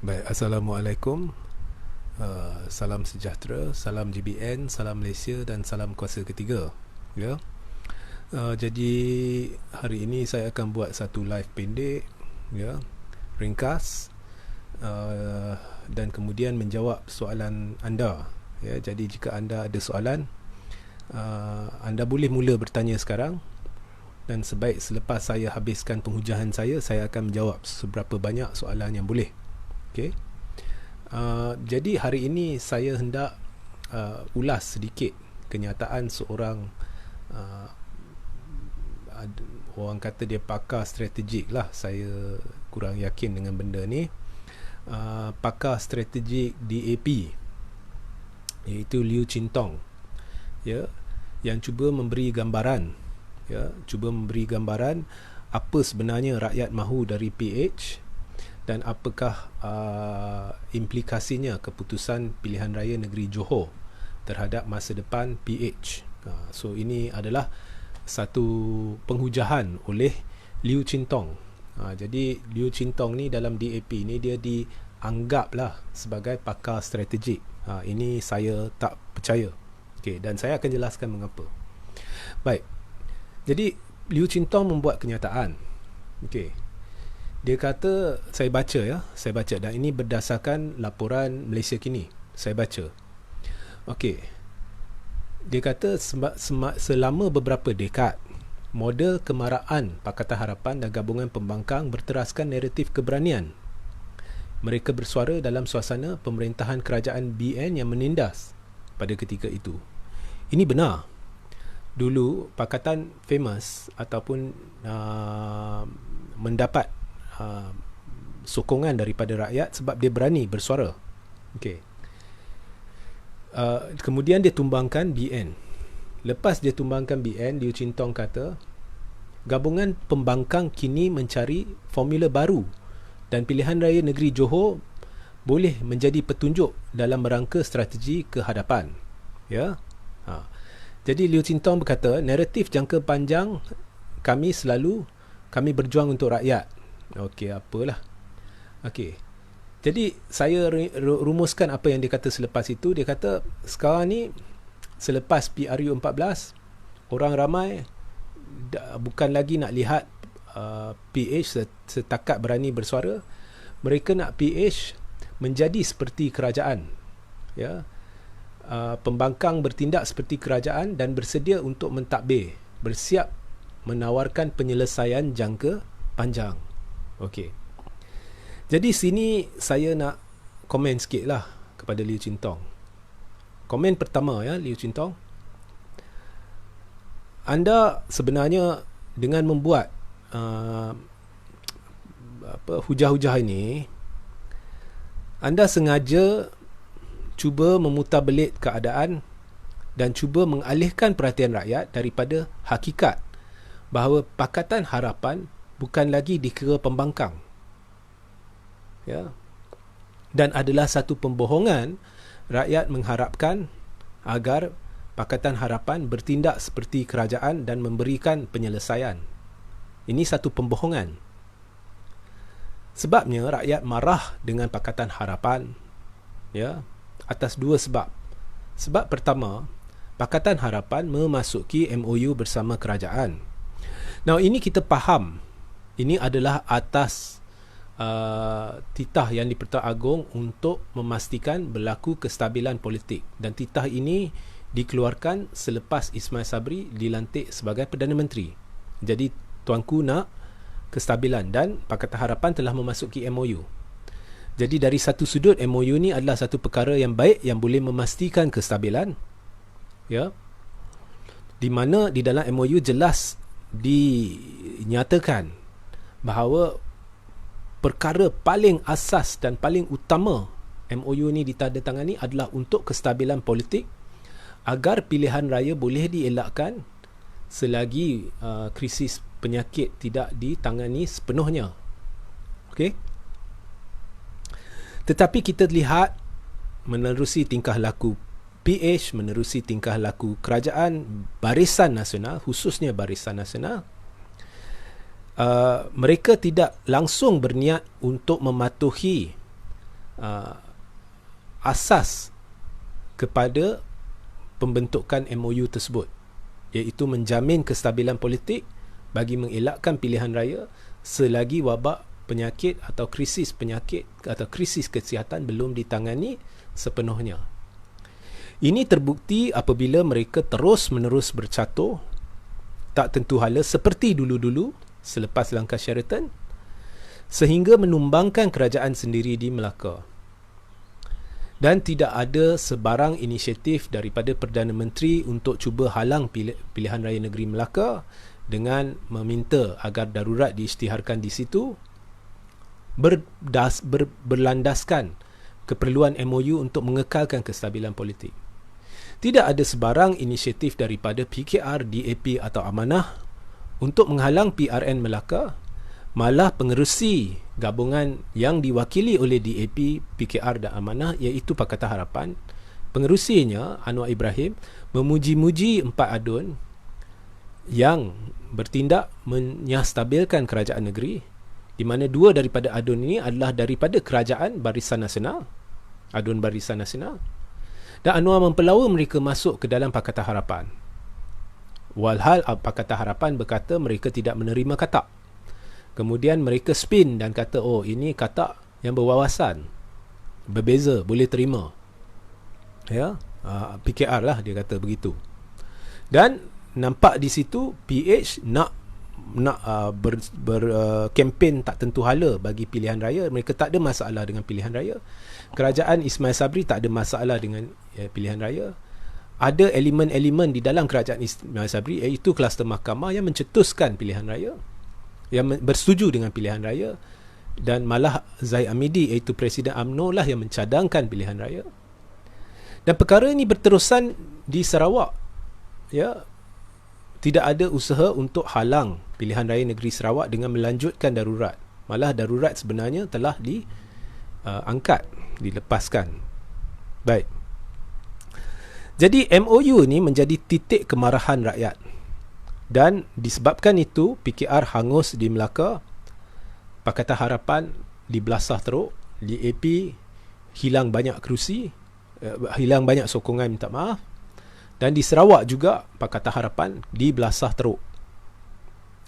Baik, Assalamualaikum. Salam sejahtera, salam GBN, salam Malaysia dan salam kuasa ketiga. Ya. Jadi hari ini saya akan buat satu live pendek, ya, ringkas, dan kemudian menjawab soalan anda. Ya, jadi jika anda ada soalan, anda boleh mula bertanya sekarang, dan sebaik selepas saya habiskan penghujahan saya akan menjawab seberapa banyak soalan yang boleh. Okay. Jadi hari ini saya hendak ulas sedikit kenyataan seorang orang kata dia pakar strategik lah, saya kurang yakin dengan benda ni. Pakar strategik DAP, iaitu Liu Chintong, ya, yang cuba memberi gambaran, apa sebenarnya rakyat mahu dari PH dan apakah implikasinya keputusan pilihan raya negeri Johor terhadap masa depan PH. So ini adalah satu penghujahan oleh Liu Chintong. Jadi Liu Chintong ni dalam DAP ni dia dianggaplah sebagai pakar strategik. Ini saya tak percaya. Okay, dan saya akan jelaskan mengapa. Baik. Jadi Liu Chintong membuat kenyataan. Okay. Dia kata, saya baca dan ini berdasarkan laporan Malaysia Kini. Saya baca. Okey. Dia kata selama beberapa dekad, model kemaraan Pakatan Harapan dan gabungan pembangkang berteraskan naratif keberanian. Mereka bersuara dalam suasana pemerintahan kerajaan BN yang menindas pada ketika itu. Ini benar. Dulu Pakatan famous ataupun mendapat sokongan daripada rakyat sebab dia berani bersuara. Okey. Kemudian dia tumbangkan BN. Lepas dia tumbangkan BN, Liu Chintong kata gabungan pembangkang kini mencari formula baru dan pilihan raya negeri Johor boleh menjadi petunjuk dalam merangka strategi ke hadapan. Ya. Jadi Liu Chintong berkata, naratif jangka panjang kami berjuang untuk rakyat. Okey, apalah. Okey. Jadi saya rumuskan apa yang dia kata selepas itu. Dia kata sekarang ni selepas PRU14, orang ramai bukan lagi nak lihat PH setakat berani bersuara. Mereka nak PH menjadi seperti kerajaan. Ya. Pembangkang bertindak seperti kerajaan dan bersedia untuk mentadbir, bersiap menawarkan penyelesaian jangka panjang. Okey. Jadi sini saya nak komen sikit lah kepada Liu Chintong. Komen pertama, ya, Liu Chintong, anda sebenarnya dengan membuat hujah-hujah ini, anda sengaja cuba memutarbelit keadaan dan cuba mengalihkan perhatian rakyat daripada hakikat bahawa Pakatan Harapan bukan lagi dikira pembangkang, ya, dan adalah satu pembohongan. Rakyat mengharapkan agar Pakatan Harapan bertindak seperti kerajaan dan memberikan penyelesaian. Ini satu pembohongan. Sebabnya rakyat marah dengan Pakatan Harapan, ya, atas dua sebab. Sebab pertama, Pakatan Harapan memasuki MOU bersama kerajaan. Now ini kita faham, ini adalah atas titah yang di-Pertuan Agong untuk memastikan berlaku kestabilan politik, dan titah ini dikeluarkan selepas Ismail Sabri dilantik sebagai Perdana Menteri. Jadi tuanku nak kestabilan dan Pakatan Harapan telah memasuki MOU. Jadi dari satu sudut, MOU ni adalah satu perkara yang baik yang boleh memastikan kestabilan, ya, di mana di dalam MOU jelas dinyatakan bahawa perkara paling asas dan paling utama MOU ni ditandatangani adalah untuk kestabilan politik, agar pilihan raya boleh dielakkan selagi krisis penyakit tidak ditangani sepenuhnya. Okey. Tetapi kita lihat menerusi tingkah laku PH, menerusi tingkah laku kerajaan Barisan Nasional, khususnya Barisan Nasional, mereka tidak langsung berniat untuk mematuhi asas kepada pembentukan MOU tersebut, iaitu menjamin kestabilan politik bagi mengelakkan pilihan raya selagi wabak penyakit atau krisis kesihatan belum ditangani sepenuhnya. Ini terbukti apabila mereka terus-menerus bercatur tak tentu hala seperti dulu-dulu selepas langkah Sheraton, sehingga menumbangkan kerajaan sendiri di Melaka. Dan tidak ada sebarang inisiatif daripada Perdana Menteri untuk cuba halang pilihan raya negeri Melaka dengan meminta agar darurat diisytiharkan di situ, berlandaskan keperluan MOU untuk mengekalkan kestabilan politik. Tidak ada sebarang inisiatif daripada PKR, DAP atau Amanah untuk menghalang PRN Melaka. Malah pengerusi gabungan yang diwakili oleh DAP, PKR dan Amanah, iaitu Pakatan Harapan, pengerusinya Anwar Ibrahim memuji-muji empat adun yang bertindak menyastabilkan kerajaan negeri, di mana dua daripada adun ini adalah daripada kerajaan Barisan Nasional, adun Barisan Nasional, dan Anwar mempelawa mereka masuk ke dalam Pakatan Harapan. Walhal Pakatan Harapan berkata mereka tidak menerima katak. Kemudian mereka spin dan kata, oh ini katak yang berwawasan, berbeza, boleh terima. Ya, PKR lah dia kata begitu. Dan nampak di situ PH nak kempen tak tentu hala bagi pilihan raya. Mereka tak ada masalah dengan pilihan raya. Kerajaan Ismail Sabri tak ada masalah dengan pilihan raya. Ada elemen-elemen di dalam kerajaan Ismail Sabri, iaitu kluster mahkamah yang mencetuskan pilihan raya, yang bersetuju dengan pilihan raya, dan malah Zahid Hamidi iaitu Presiden UMNO lah yang mencadangkan pilihan raya. Dan perkara ini berterusan di Sarawak. Ya, tidak ada usaha untuk halang pilihan raya negeri Sarawak dengan melanjutkan darurat. Malah darurat sebenarnya telah diangkat, dilepaskan. Baik. Jadi MOU ni menjadi titik kemarahan rakyat. Dan disebabkan itu PKR hangus di Melaka, Pakatan Harapan dibelasah teruk, DAP hilang banyak kerusi, hilang banyak sokongan, minta maaf. Dan di Sarawak juga Pakatan Harapan dibelasah teruk.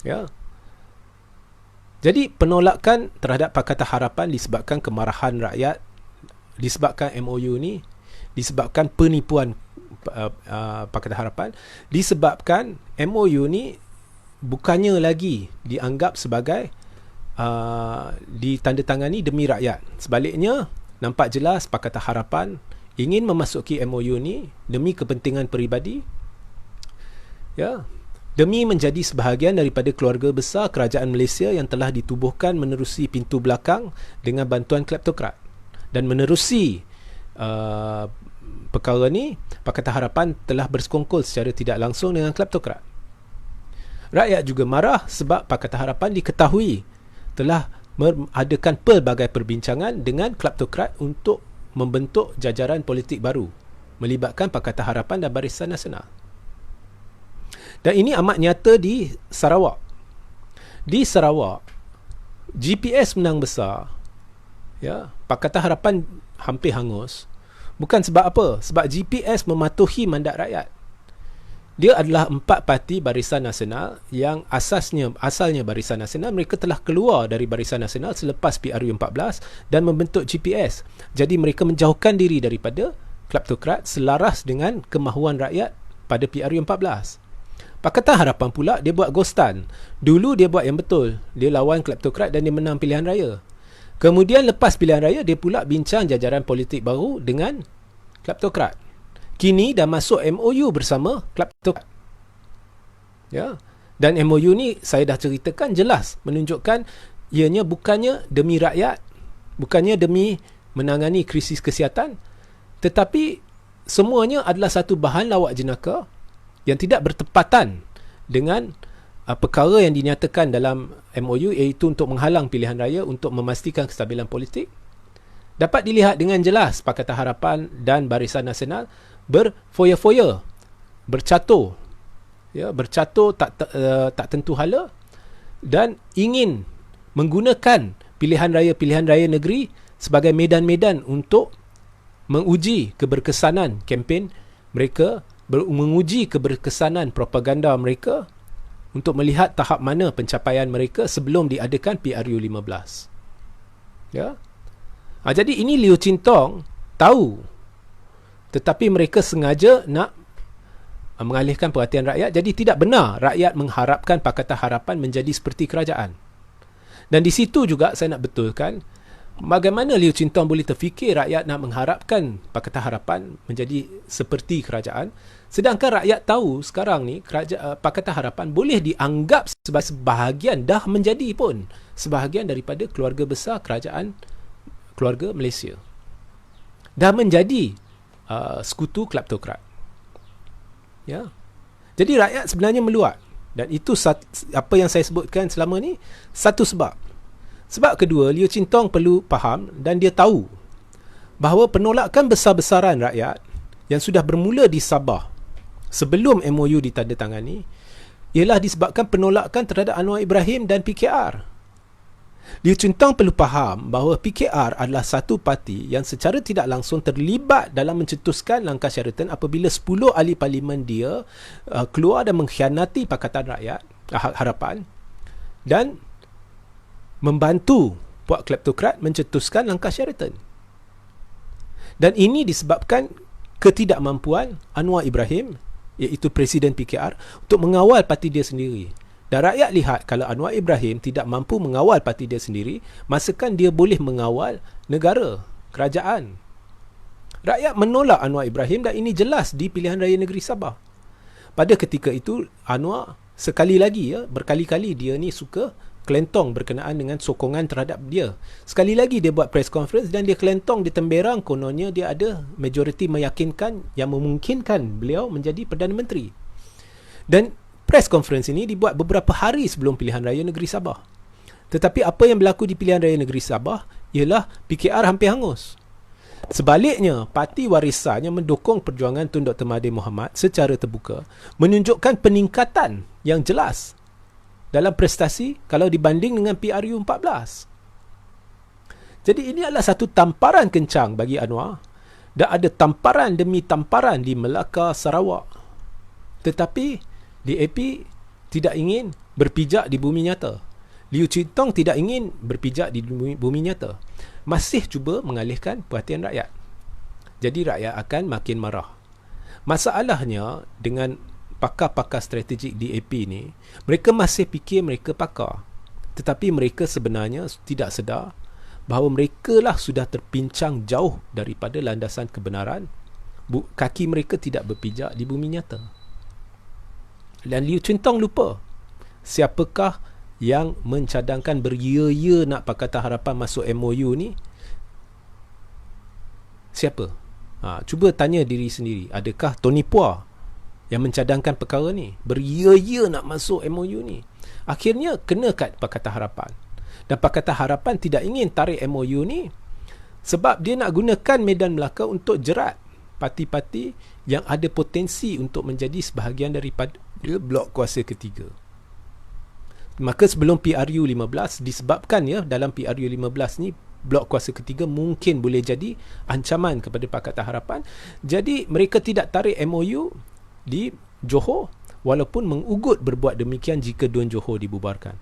Ya. Jadi penolakan terhadap Pakatan Harapan disebabkan kemarahan rakyat, disebabkan MOU ni, disebabkan penipuan Pakatan Harapan, disebabkan MOU ni bukannya lagi dianggap sebagai ditandatangani demi rakyat. Sebaliknya, nampak jelas Pakatan Harapan ingin memasuki MOU ni demi kepentingan peribadi, ya, demi menjadi sebahagian daripada keluarga besar kerajaan Malaysia yang telah ditubuhkan menerusi pintu belakang dengan bantuan kleptokrat. Dan menerusi perkara ni, Pakatan Harapan telah bersekongkol secara tidak langsung dengan kleptokrat. Rakyat juga marah sebab Pakatan Harapan diketahui telah mengadakan pelbagai perbincangan dengan kleptokrat untuk membentuk jajaran politik baru melibatkan Pakatan Harapan dan Barisan Nasional. Dan ini amat nyata di Sarawak. Di Sarawak, GPS menang besar. Ya, Pakatan Harapan hampir hangus. Bukan sebab apa? Sebab GPS mematuhi mandat rakyat. Dia adalah 4 parti Barisan Nasional yang asalnya Barisan Nasional. Mereka telah keluar dari Barisan Nasional selepas PRU14 dan membentuk GPS. Jadi mereka menjauhkan diri daripada kleptokrat selaras dengan kemahuan rakyat pada PRU14. Pakatan Harapan pula dia buat ghostan. Dulu dia buat yang betul. Dia lawan kleptokrat dan dia menang pilihan raya. Kemudian lepas pilihan raya, dia pula bincang jajaran politik baru dengan kleptokrat. Kini dah masuk MOU bersama kleptokrat. Ya. Dan MOU ni saya dah ceritakan jelas menunjukkan ianya bukannya demi rakyat, bukannya demi menangani krisis kesihatan, tetapi semuanya adalah satu bahan lawak jenaka yang tidak bertepatan dengan perkara yang dinyatakan dalam MOU, iaitu untuk menghalang pilihan raya untuk memastikan kestabilan politik. Dapat dilihat dengan jelas Pakatan Harapan dan Barisan Nasional berfoya-foya, bercatur, ya, bercatur tak tentu hala dan ingin menggunakan pilihan raya negeri sebagai medan-medan untuk menguji keberkesanan kempen mereka, menguji keberkesanan propaganda mereka untuk melihat tahap mana pencapaian mereka sebelum diadakan PRU15. Ya. Jadi ini Liu Chintong tahu, tetapi mereka sengaja nak mengalihkan perhatian rakyat. Jadi tidak benar rakyat mengharapkan Pakatan Harapan menjadi seperti kerajaan. Dan di situ juga saya nak betulkan, bagaimana Liu Chintong boleh terfikir rakyat nak mengharapkan Pakatan Harapan menjadi seperti kerajaan, sedangkan rakyat tahu sekarang ni Pakatan Harapan boleh dianggap sebagai sebahagian, dah menjadi pun sebahagian daripada keluarga besar kerajaan keluarga Malaysia. Dah menjadi sekutu kleptokrat. Ya. Jadi rakyat sebenarnya meluat, dan itu apa yang saya sebutkan selama ni satu sebab. Sebab kedua, Liu Chintong perlu faham dan dia tahu bahawa penolakan besar-besaran rakyat yang sudah bermula di Sabah sebelum MOU ditandatangani ialah disebabkan penolakan terhadap Anwar Ibrahim dan PKR. Liu Chintong perlu faham bahawa PKR adalah satu parti yang secara tidak langsung terlibat dalam mencetuskan langkah Sheraton apabila 10 ahli parlimen dia keluar dan mengkhianati Pakatan Rakyat Harapan dan membantu puak kleptokrat mencetuskan langkah Sheraton. Dan ini disebabkan ketidakmampuan Anwar Ibrahim, iaitu Presiden PKR, untuk mengawal parti dia sendiri. Dan rakyat lihat kalau Anwar Ibrahim tidak mampu mengawal parti dia sendiri, masakan dia boleh mengawal negara, kerajaan. Rakyat menolak Anwar Ibrahim dan ini jelas di pilihan raya negeri Sabah. Pada ketika itu, Anwar sekali lagi, berkali-kali dia ni suka kelentong berkenaan dengan sokongan terhadap dia. Sekali lagi dia buat press conference dan dia kelentong di Temberang, kononnya dia ada majoriti meyakinkan yang memungkinkan beliau menjadi Perdana Menteri. Dan press conference ini dibuat beberapa hari sebelum pilihan raya negeri Sabah. Tetapi apa yang berlaku di pilihan raya negeri Sabah ialah PKR hampir hangus. Sebaliknya, parti warisannya mendukung perjuangan Tun Dr. Mahathir Mohamad secara terbuka, menunjukkan peningkatan yang jelas dalam prestasi kalau dibanding dengan PRU14. Jadi ini adalah satu tamparan kencang bagi Anwar, dan ada tamparan demi tamparan di Melaka, Sarawak. Tetapi DAP tidak ingin berpijak di bumi nyata. Liu Chintong tidak ingin berpijak di bumi nyata. Masih cuba mengalihkan perhatian rakyat. Jadi rakyat akan makin marah. Masalahnya dengan pakar-pakar strategik DAP ni, mereka masih fikir mereka pakar, tetapi mereka sebenarnya tidak sedar bahawa mereka lah sudah terpincang jauh daripada landasan kebenaran. Kaki mereka tidak berpijak di bumi nyata. Dan Liu Chintong lupa siapakah yang mencadangkan beria-ia nak Pakatan Harapan masuk MOU ni. Siapa? Cuba tanya diri sendiri, adakah Tony Phua yang mencadangkan perkara ni, beria-ia nak masuk MOU ni? Akhirnya kena kat Pakatan Harapan. Dan Pakatan Harapan tidak ingin tarik MOU ni sebab dia nak gunakan Medan Melaka untuk jerat parti-parti yang ada potensi untuk menjadi sebahagian daripada blok kuasa ketiga. Maka sebelum PRU15, disebabkan dalam PRU15 ni blok kuasa ketiga mungkin boleh jadi ancaman kepada Pakatan Harapan, jadi mereka tidak tarik MOU di Johor walaupun mengugut berbuat demikian jika Dun Johor dibubarkan.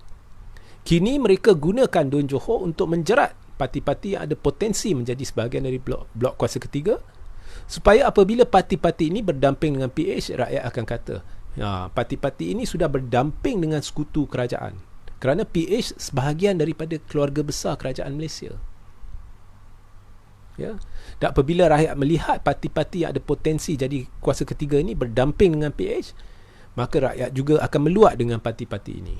Kini mereka gunakan Dun Johor untuk menjerat parti-parti yang ada potensi menjadi sebahagian dari blok kuasa ketiga, supaya apabila parti-parti ini berdamping dengan PH, rakyat akan kata, parti-parti ini sudah berdamping dengan sekutu kerajaan, kerana PH sebahagian daripada keluarga besar kerajaan Malaysia. Ya. Dan apabila rakyat melihat parti-parti yang ada potensi jadi kuasa ketiga ini berdamping dengan PH, maka rakyat juga akan meluat dengan parti-parti ini.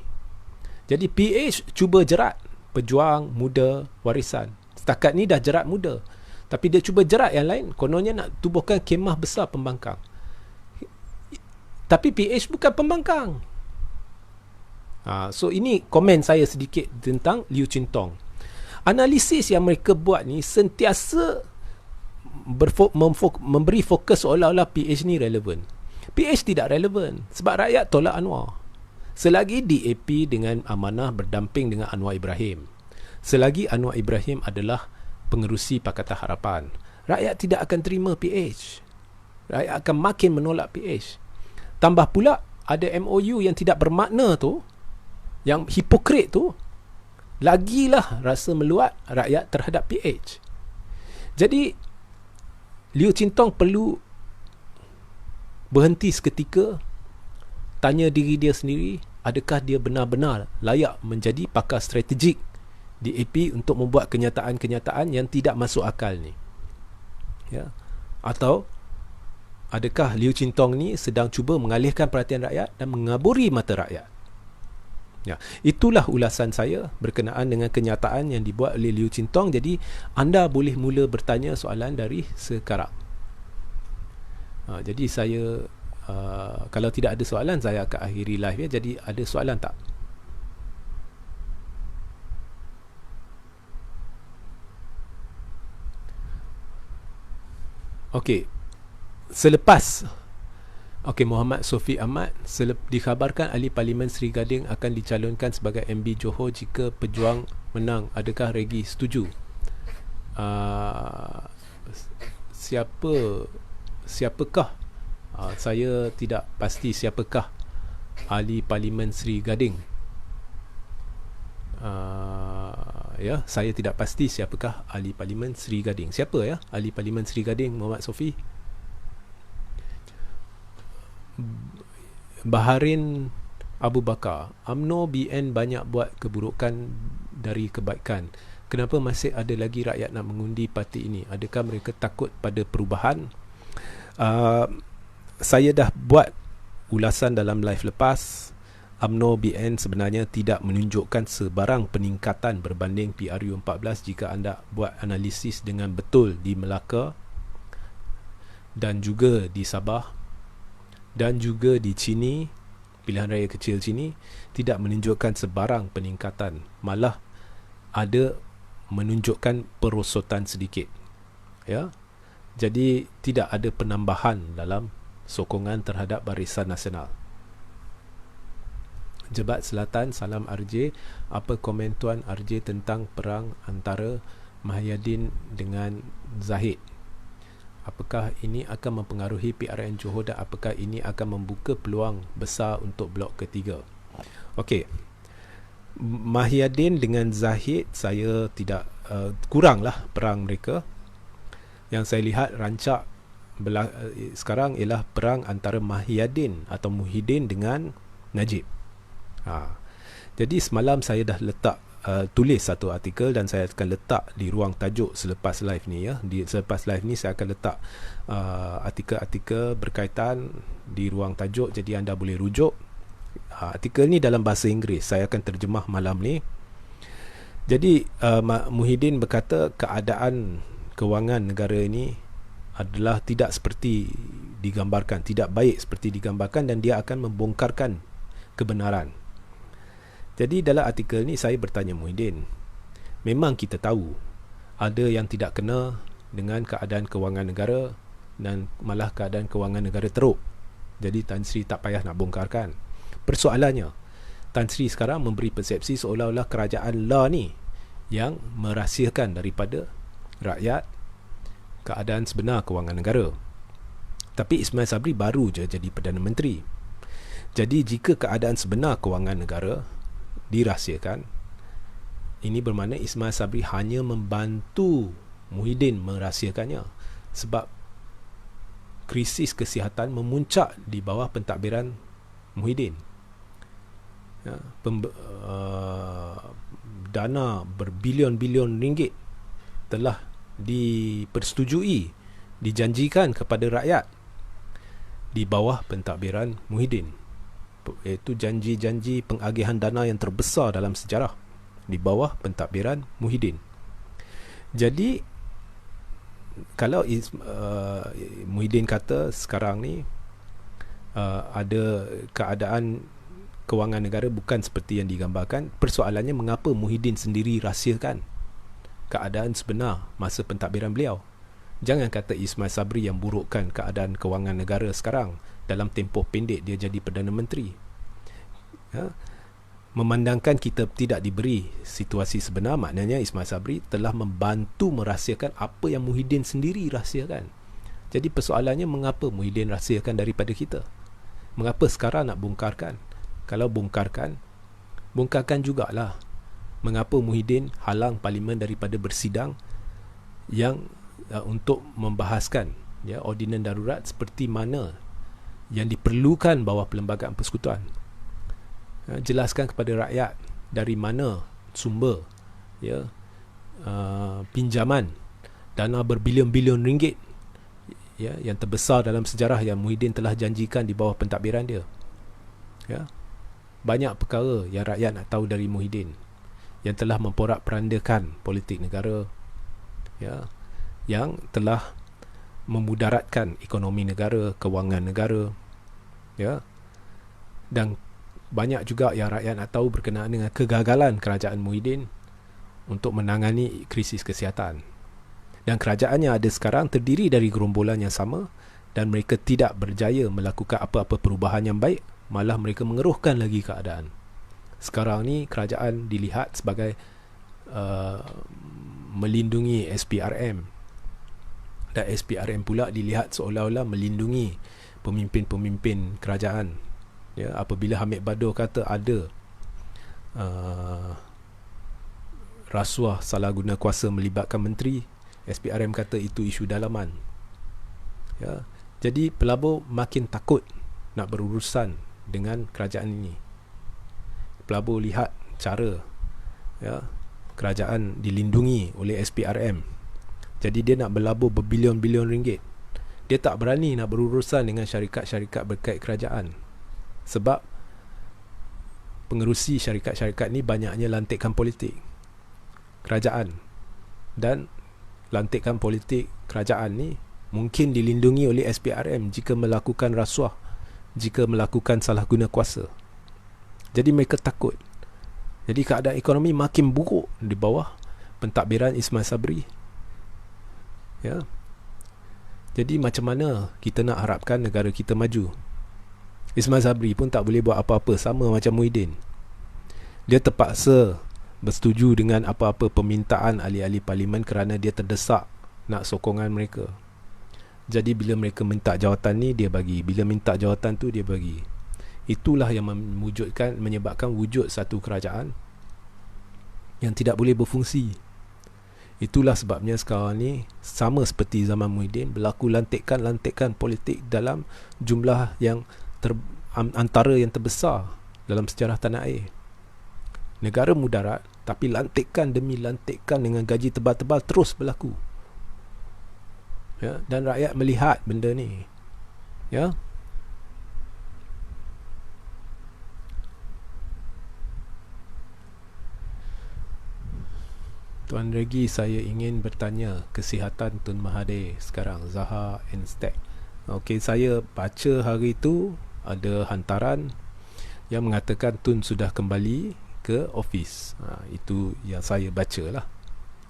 Jadi PH cuba jerat pejuang muda warisan. Setakat ni dah jerat muda, tapi dia cuba jerat yang lain, kononnya nak tubuhkan kemah besar pembangkang. Tapi PH bukan pembangkang. So ini komen saya sedikit tentang Liu Chintong. Analisis yang mereka buat ni sentiasa memberi fokus seolah-olah PH ni relevan. PH tidak relevan sebab rakyat tolak Anwar. Selagi DAP dengan amanah berdamping dengan Anwar Ibrahim, selagi Anwar Ibrahim adalah pengerusi Pakatan Harapan, rakyat tidak akan terima PH. Rakyat akan makin menolak PH. Tambah pula ada MOU yang tidak bermakna tu, yang hipokrit tu, lagilah rasa meluat rakyat terhadap PH. Jadi Liu Chintong perlu berhenti seketika, tanya diri dia sendiri, adakah dia benar-benar layak menjadi pakar strategik DAP untuk membuat kenyataan-kenyataan yang tidak masuk akal ni, ya? Atau adakah Liu Chintong ni sedang cuba mengalihkan perhatian rakyat dan mengaburi mata rakyat? Ya, itulah ulasan saya berkenaan dengan kenyataan yang dibuat oleh Liu Chintong. Jadi anda boleh mula bertanya soalan dari sekarang. Jadi saya kalau tidak ada soalan, saya akan akhiri live ya. Jadi ada soalan tak? Okey. Selepas Muhammad Sofi Ahmad, dikhabarkan ahli Parlimen Seri Gading akan dicalonkan sebagai MB Johor jika Pejuang menang. Adakah Regi setuju? Siapakah? Saya tidak pasti siapakah ahli Parlimen Seri Gading. Ya, saya tidak pasti siapakah ahli Parlimen Seri Gading. Siapa ya ahli Parlimen Seri Gading, Muhammad Sofi? Baharin Abu Bakar, UMNO BN banyak buat keburukan dari kebaikan. Kenapa masih ada lagi rakyat nak mengundi parti ini? Adakah mereka takut pada perubahan? Saya dah buat ulasan dalam live lepas. UMNO BN sebenarnya tidak menunjukkan sebarang peningkatan berbanding PRU14 jika anda buat analisis dengan betul di Melaka dan juga di Sabah dan juga di Chini, pilihan raya kecil Chini, tidak menunjukkan sebarang peningkatan, malah ada menunjukkan perosotan sedikit, ya. Jadi tidak ada penambahan dalam sokongan terhadap Barisan Nasional. Jebat Selatan, salam RJ. Apa komen Tuan RJ tentang perang antara Mahyadin dengan Zahid? Apakah ini akan mempengaruhi PRN Johor dan apakah ini akan membuka peluang besar untuk blok ketiga? Okey. Mahyadin dengan Zahid, saya tidak kuranglah perang mereka. Yang saya lihat rancak sekarang ialah perang antara Mahyadin atau Muhyiddin dengan Najib. Jadi semalam saya dah letak tulis satu artikel dan saya akan letak di ruang tajuk selepas live ni ya. Selepas live ni saya akan letak artikel-artikel berkaitan di ruang tajuk, jadi anda boleh rujuk. Artikel ni dalam bahasa Inggeris, saya akan terjemah malam ni. Jadi Muhyiddin berkata keadaan kewangan negara ini adalah tidak seperti digambarkan, tidak baik seperti digambarkan, dan dia akan membongkarkan kebenaran. Jadi dalam artikel ni saya bertanya Muhyiddin, memang kita tahu ada yang tidak kena dengan keadaan kewangan negara dan malah keadaan kewangan negara teruk. Jadi Tan Sri tak payah nak bongkarkan. Persoalannya, Tan Sri sekarang memberi persepsi seolah-olah kerajaan La ni yang merahsiakan daripada rakyat keadaan sebenar kewangan negara. Tapi Ismail Sabri baru je jadi Perdana Menteri. Jadi jika keadaan sebenar kewangan negara dirahsiakan, ini bermakna Ismail Sabri hanya membantu Muhyiddin merahsiakannya, sebab krisis kesihatan memuncak di bawah pentadbiran Muhyiddin. Dana berbilion-bilion ringgit telah dipersetujui, dijanjikan kepada rakyat di bawah pentadbiran Muhyiddin, iaitu janji-janji pengagihan dana yang terbesar dalam sejarah di bawah pentadbiran Muhyiddin. Jadi kalau Muhyiddin kata sekarang ni ada keadaan kewangan negara bukan seperti yang digambarkan, persoalannya mengapa Muhyiddin sendiri rahsiakan keadaan sebenar masa pentadbiran beliau? Jangan kata Ismail Sabri yang burukkan keadaan kewangan negara sekarang. Dalam tempoh pendek dia jadi Perdana Menteri. Ya, memandangkan kita tidak diberi situasi sebenar, maknanya Ismail Sabri telah membantu merahsiakan apa yang Muhyiddin sendiri rahsiakan. Jadi persoalannya, mengapa Muhyiddin rahsiakan daripada kita? Mengapa sekarang nak bongkarkan? Kalau bongkarkan jugalah. Mengapa Muhyiddin halang Parlimen daripada bersidang yang untuk membahaskan ordinan darurat seperti mana yang diperlukan bawah Perlembagaan Persekutuan? Jelaskan kepada rakyat dari mana sumber pinjaman dana berbilion-bilion ringgit yang terbesar dalam sejarah yang Muhyiddin telah janjikan di bawah pentadbiran dia. Banyak perkara yang rakyat nak tahu dari Muhyiddin, yang telah memporak-perandakan politik negara, yang telah memudaratkan ekonomi negara, kewangan negara, dan banyak juga yang rakyat nak tahu berkenaan dengan kegagalan kerajaan Muhyiddin untuk menangani krisis kesihatan. Dan kerajaan yang ada sekarang terdiri dari gerombolan yang sama, dan mereka tidak berjaya melakukan apa-apa perubahan yang baik, malah mereka mengeruhkan lagi keadaan. Sekarang ni kerajaan dilihat sebagai melindungi SPRM, dan SPRM pula dilihat seolah-olah melindungi pemimpin-pemimpin kerajaan. Apabila Hamid Bador kata ada rasuah salah guna kuasa melibatkan menteri, SPRM kata itu isu dalaman. Jadi pelabur makin takut nak berurusan dengan kerajaan ini. Pelabur lihat cara kerajaan dilindungi oleh SPRM, jadi dia nak berlabur berbilion-bilion ringgit. Dia tak berani nak berurusan dengan syarikat-syarikat berkait kerajaan, sebab pengerusi syarikat-syarikat ni banyaknya lantikan politik kerajaan, dan lantikan politik kerajaan ni mungkin dilindungi oleh SPRM jika melakukan rasuah, jika melakukan salah guna kuasa. Jadi mereka takut. Jadi keadaan ekonomi makin buruk di bawah pentadbiran Ismail Sabri. Jadi macam mana kita nak harapkan negara kita maju? Ismail Sabri pun tak boleh buat apa-apa, sama macam Muhyiddin. Dia terpaksa bersetuju dengan apa-apa permintaan ahli-ahli parlimen kerana dia terdesak nak sokongan mereka. Jadi bila mereka minta jawatan ni, dia bagi. Bila minta jawatan tu, dia bagi. Itulah yang menyebabkan wujud satu kerajaan yang tidak boleh berfungsi. Itulah sebabnya sekarang ni, sama seperti zaman Muhyiddin, berlaku lantikan-lantikan politik dalam jumlah yang antara yang terbesar dalam sejarah tanah air. Negara mudarat, tapi lantikan demi lantikan dengan gaji tebal-tebal terus berlaku. Dan rakyat melihat benda ni. Tuan Regi, saya ingin bertanya kesihatan Tun Mahathir sekarang, Zaha and Stack. Okey, saya baca hari itu ada hantaran yang mengatakan Tun sudah kembali ke office. Itu yang saya baca lah.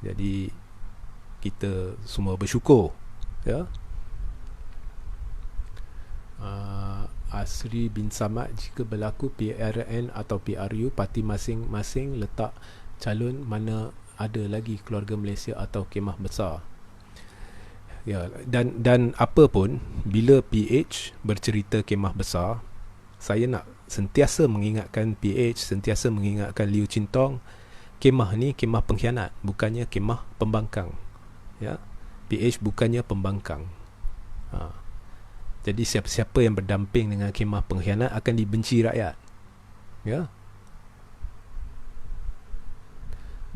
Jadi kita semua bersyukur. Asri bin Samad, jika berlaku PRN atau PRU, parti masing-masing letak calon, mana ada lagi keluarga Malaysia atau kemah besar. Dan apa pun, bila PH bercerita kemah besar, saya nak sentiasa mengingatkan PH, sentiasa mengingatkan Liu Chintong, kemah ni kemah pengkhianat, bukannya kemah pembangkang. PH bukannya pembangkang. Jadi siapa-siapa yang berdamping dengan kemah pengkhianat akan dibenci rakyat.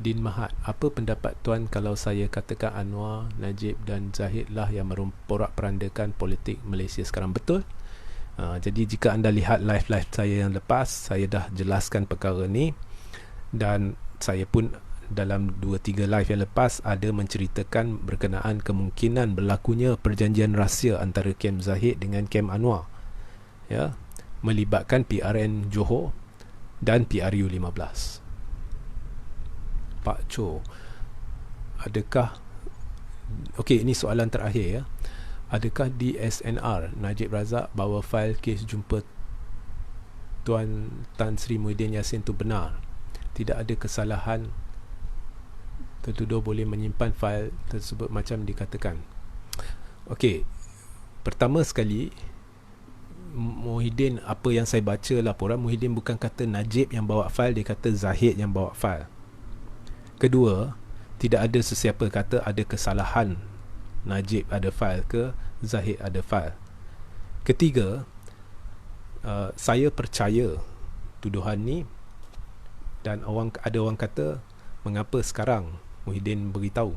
Din Mahat, apa pendapat tuan kalau saya katakan Anwar, Najib dan Zahid lah yang memporak-perandakan politik Malaysia sekarang? Betul. Jadi jika anda lihat live saya yang lepas, saya dah jelaskan perkara ni, dan saya pun dalam 2-3 live yang lepas ada menceritakan berkenaan kemungkinan berlakunya perjanjian rahsia antara kem Zahid dengan kem Anwar, melibatkan PRN Johor dan PRU 15. Pak Cho, adakah, okey, ini soalan terakhir adakah di SNR Najib Razak bawa fail kes jumpa Tuan Tan Sri Muhyiddin Yassin tu benar. Tidak ada kesalahan, tertuduh boleh menyimpan fail tersebut macam dikatakan. Okey, pertama sekali, Muhyiddin, apa yang saya baca laporan, Muhyiddin bukan kata Najib yang bawa fail, dia kata Zahid yang bawa fail. Kedua, tidak ada sesiapa kata ada kesalahan Najib ada fail ke Zahid ada fail. Ketiga, saya percaya tuduhan ni, dan ada orang kata mengapa sekarang Muhyiddin beritahu.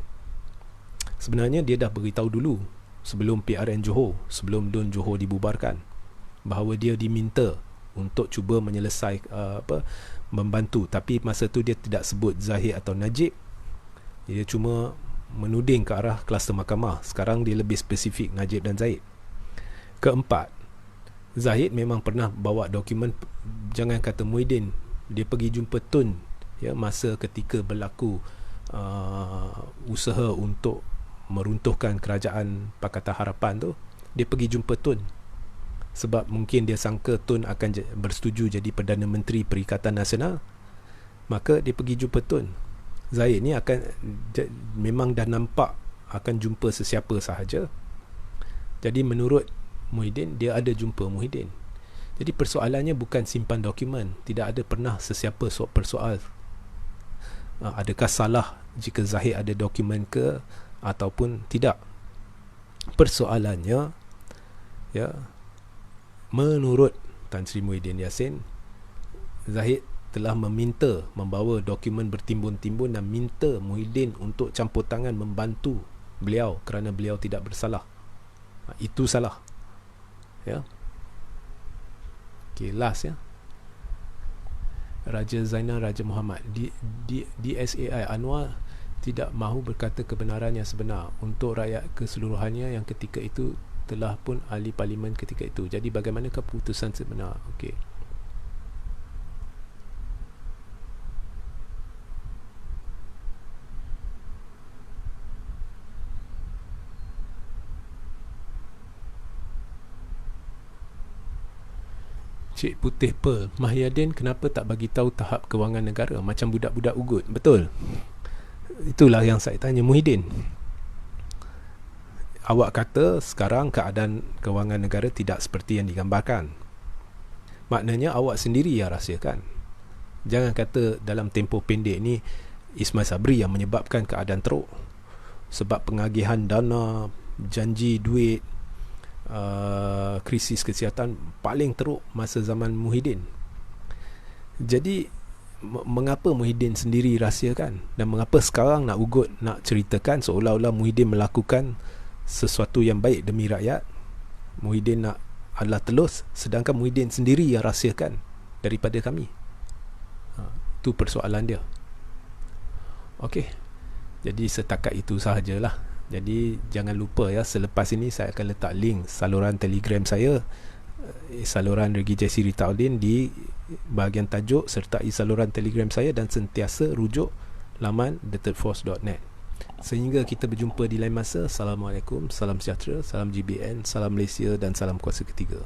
Sebenarnya dia dah beritahu dulu sebelum PRN Johor, sebelum DUN Johor dibubarkan, bahawa dia diminta untuk cuba membantu. Tapi masa tu dia tidak sebut Zahid atau Najib, dia cuma menuding ke arah kluster mahkamah. Sekarang dia lebih spesifik Najib dan Zahid. Keempat, Zahid memang pernah bawa dokumen. Jangan kata Muhyiddin, dia pergi jumpa Tun ya, masa ketika berlaku usaha untuk meruntuhkan kerajaan Pakatan Harapan tu. Dia pergi jumpa Tun sebab mungkin dia sangka Tun akan bersetuju jadi Perdana Menteri Perikatan Nasional, maka dia pergi jumpa Tun. Zahid ni memang dah nampak akan jumpa sesiapa sahaja. Jadi menurut Muhyiddin, dia ada jumpa Muhyiddin. Jadi persoalannya bukan simpan dokumen. Tidak ada pernah sesiapa persoal adakah salah jika Zahid ada dokumen ke ataupun tidak. Persoalannya, ya, menurut Tan Sri Muhyiddin Yassin, Zahid telah membawa dokumen bertimbun-timbun dan minta Muhyiddin untuk campur tangan membantu beliau kerana beliau tidak bersalah. Itu salah. Ya. Okay, last ya. Raja Zainal Raja Muhammad, DSAI Anwar tidak mahu berkata kebenaran yang sebenar untuk rakyat keseluruhannya yang ketika itu telah pun ahli parlimen ketika itu. Jadi bagaimanakah keputusan sebenar? Okey. Cik Putih Pearl, Mahyadin kenapa tak bagi tahu tahap kewangan negara macam budak-budak ugut? Betul. Itulah yang saya tanya Muhyiddin. Awak kata sekarang keadaan kewangan negara tidak seperti yang digambarkan. Maknanya awak sendiri yang rahsiakan. Jangan kata dalam tempoh pendek ni Ismail Sabri yang menyebabkan keadaan teruk. Sebab pengagihan dana, janji duit, krisis kesihatan paling teruk masa zaman Muhyiddin. Jadi mengapa Muhyiddin sendiri rahsiakan, dan mengapa sekarang nak ugut, nak ceritakan seolah-olah Muhyiddin melakukan sesuatu yang baik demi rakyat, Muhyiddin nak adalah telus, sedangkan Muhyiddin sendiri yang rahsiakan daripada kami. Itu persoalan dia. Okey, jadi setakat itu sahajalah. Jadi jangan lupa ya, selepas ini saya akan letak link saluran Telegram saya, saluran Regi Jesse Ritaudin di bahagian tajuk, sertai saluran Telegram saya, dan sentiasa rujuk laman thethirdforce.net. Sehingga kita berjumpa di lain masa. Assalamualaikum, salam sejahtera, salam GBN, salam Malaysia dan salam kuasa ketiga.